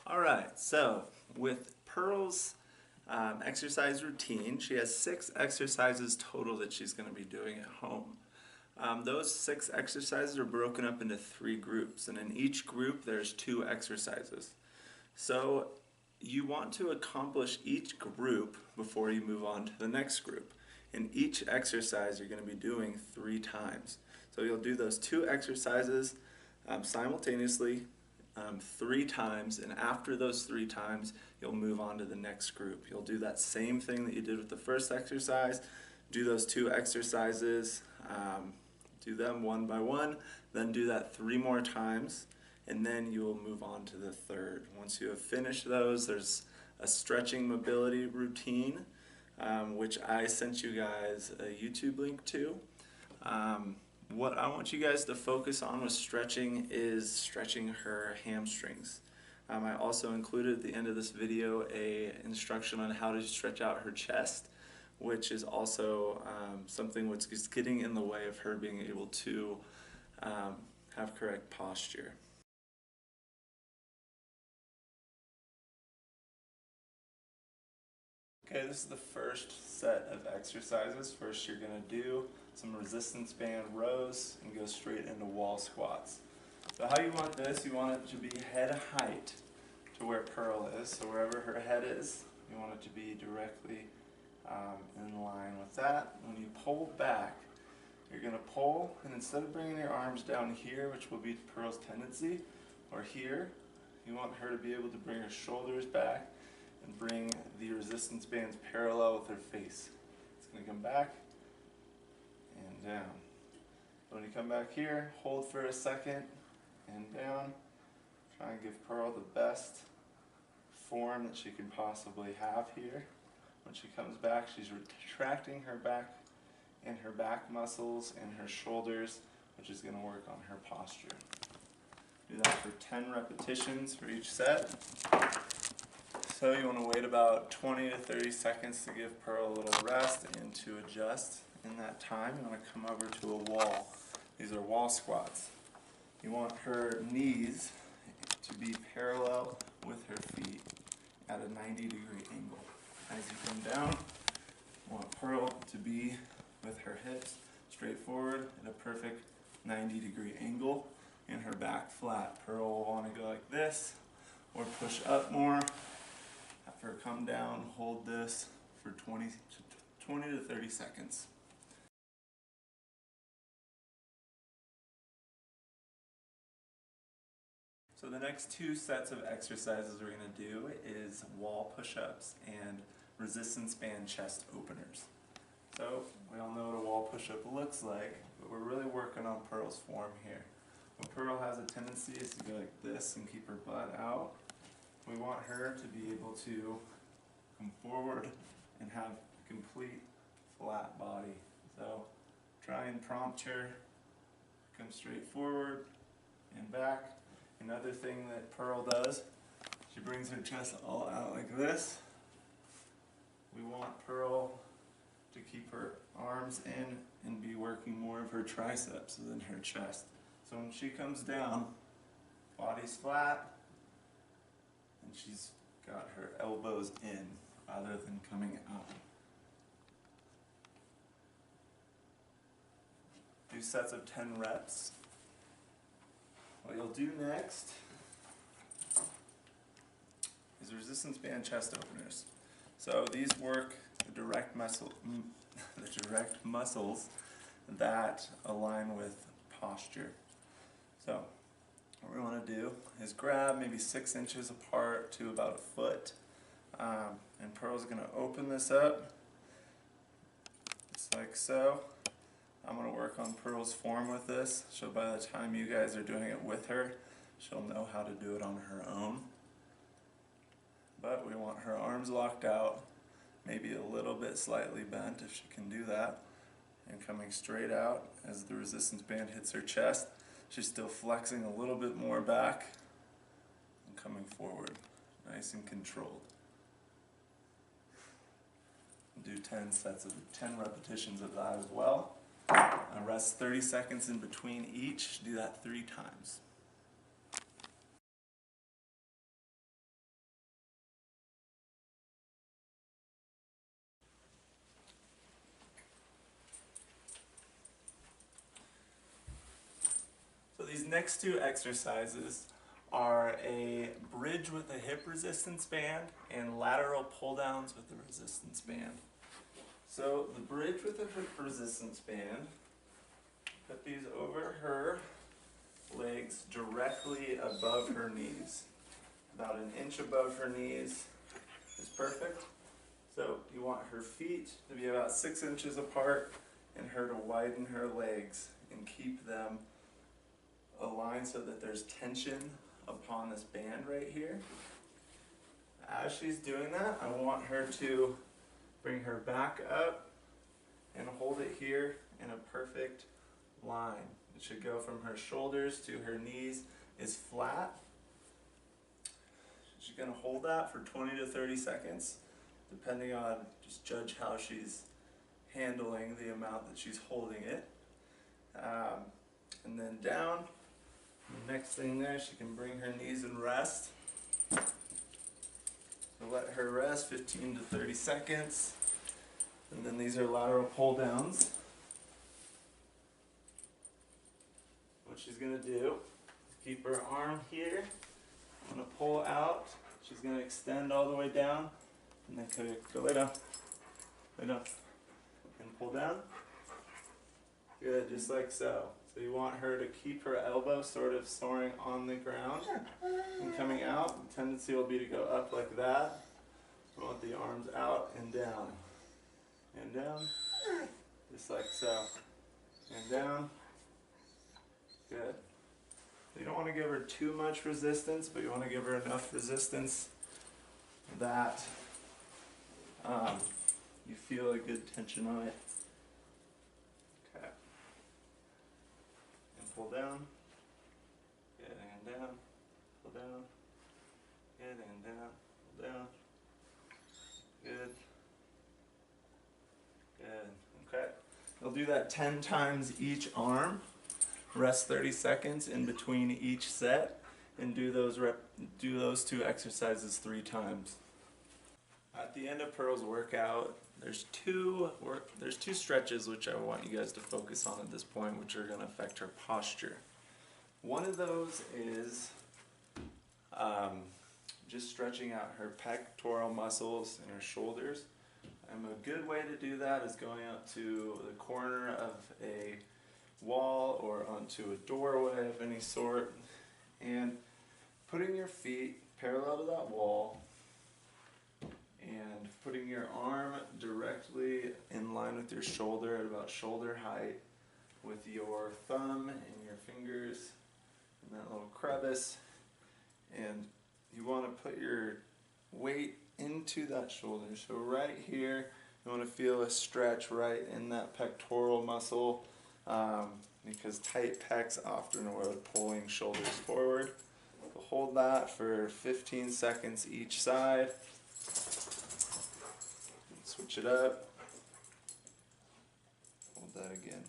Alright, so with Pearl's exercise routine, she has 6 exercises total that she's going to be doing at home. Those 6 exercises are broken up into 3 groups, and in each group there's 2 exercises. So you want to accomplish each group before you move on to the next group. In each exercise you're going to be doing 3 times. So you'll do those 2 exercises simultaneously 3 times, and after those 3 times you'll move on to the next group. You'll do that same thing that you did with the first exercise, do those 2 exercises, do them one by one, then do that 3 more times, and then you will move on to the third. Once you have finished those, there's a stretching mobility routine, which I sent you guys a YouTube link to. What I want you guys to focus on with stretching is stretching her hamstrings. I also included at the end of this video a instruction on how to stretch out her chest, which is also something which is getting in the way of her being able to have correct posture. Okay, this is the first set of exercises. First you're going to do some resistance band rows and go straight into wall squats. So how you want this, you want it to be head height to where Pearl is. So wherever her head is, you want it to be directly in line with that. When you pull back, you're going to pull, and instead of bringing your arms down here, which will be Pearl's tendency, or here, you want her to be able to bring her shoulders back and bring the resistance bands parallel with her face. It's going to come back and down. When you come back here, hold for a second and down. Try and give Pearl the best form that she can possibly have here. When she comes back, she's retracting her back and her back muscles and her shoulders, which is going to work on her posture. Do that for 10 repetitions for each set. So you want to wait about 20 to 30 seconds to give Pearl a little rest and to adjust. In that time, you want to come over to a wall. These are wall squats. You want her knees to be parallel with her feet at a 90-degree angle. As you come down, you want Pearl to be with her hips straight forward at a perfect 90-degree angle and her back flat. Pearl will want to go like this or push up more. Have her come down, hold this for 20 to 30 seconds. So the next 2 sets of exercises we're going to do is wall push-ups and resistance band chest openers. So we all know what a wall push-up looks like, but we're really working on Pearl's form here. When Pearl has a tendency is to go like this and keep her butt out, we want her to be able to come forward and have a complete flat body. So try and prompt her, come straight forward and back. Another thing that Pearl does, she brings her chest all out like this. We want Pearl to keep her arms in and be working more of her triceps than her chest. So when she comes down, body's flat, and she's got her elbows in rather than coming out. Do sets of 10 reps. What you'll do next is resistance band chest openers. So these work the direct muscles that align with posture. So what we want to do is grab maybe 6 inches apart to about a foot, and Pearl's going to open this up just like so. I'm going to work on Pearl's form with this, so by the time you guys are doing it with her, she'll know how to do it on her own. But we want her arms locked out, maybe a little bit slightly bent if she can do that, and coming straight out as the resistance band hits her chest. She's still flexing a little bit more back and coming forward, nice and controlled. Do 10 repetitions of that as well. Rest 30 seconds in between each. Do that 3 times. next two exercises are a bridge with a hip resistance band and lateral pull downs with a resistance band. So the bridge with the hip resistance band, put these over her legs directly above her knees. About an inch above her knees is perfect. So you want her feet to be about 6 inches apart and her to widen her legs and keep them aligned so that there's tension upon this band right here. As she's doing that, I want her to bring her back up and hold it here in a perfect line. It should go from her shoulders to her knees is flat. She's going to hold that for 20 to 30 seconds, depending on, just judge how she's handling the amount that she's holding it. And then down. The next thing there, she can bring her knees and rest. So let her rest 15 to 30 seconds. And then these are lateral pull downs. What she's going to do is keep her arm here. I'm going to pull out. She's going to extend all the way down. And then go lay down. Lay down. And pull down. Good, just like so. So you want her to keep her elbow sort of soaring on the ground and coming out. The tendency will be to go up like that. We want the arms out and down. And down. Just like so. And down. Good. You don't want to give her too much resistance, but you want to give her enough resistance that you feel a good tension on it. Okay. And pull down. Good, and down. Pull down. Good, and down. Pull down. Good. Good. Okay. You'll do that 10 times each arm. Rest 30 seconds in between each set, and do those two exercises 3 times. At the end of Pearl's workout, there's two stretches which I want you guys to focus on at this point, which are going to affect her posture. One of those is just stretching out her pectoral muscles and her shoulders. A good way to do that is going up to the corner of a wall or onto a doorway of any sort and putting your feet parallel to that wall and putting your arm directly in line with your shoulder at about shoulder height with your thumb and your fingers in that little crevice, and you want to put your weight into that shoulder. So right here you want to feel a stretch right in that pectoral muscle, because tight pecs often are pulling shoulders forward. So hold that for 15 seconds each side. Switch it up. Hold that again.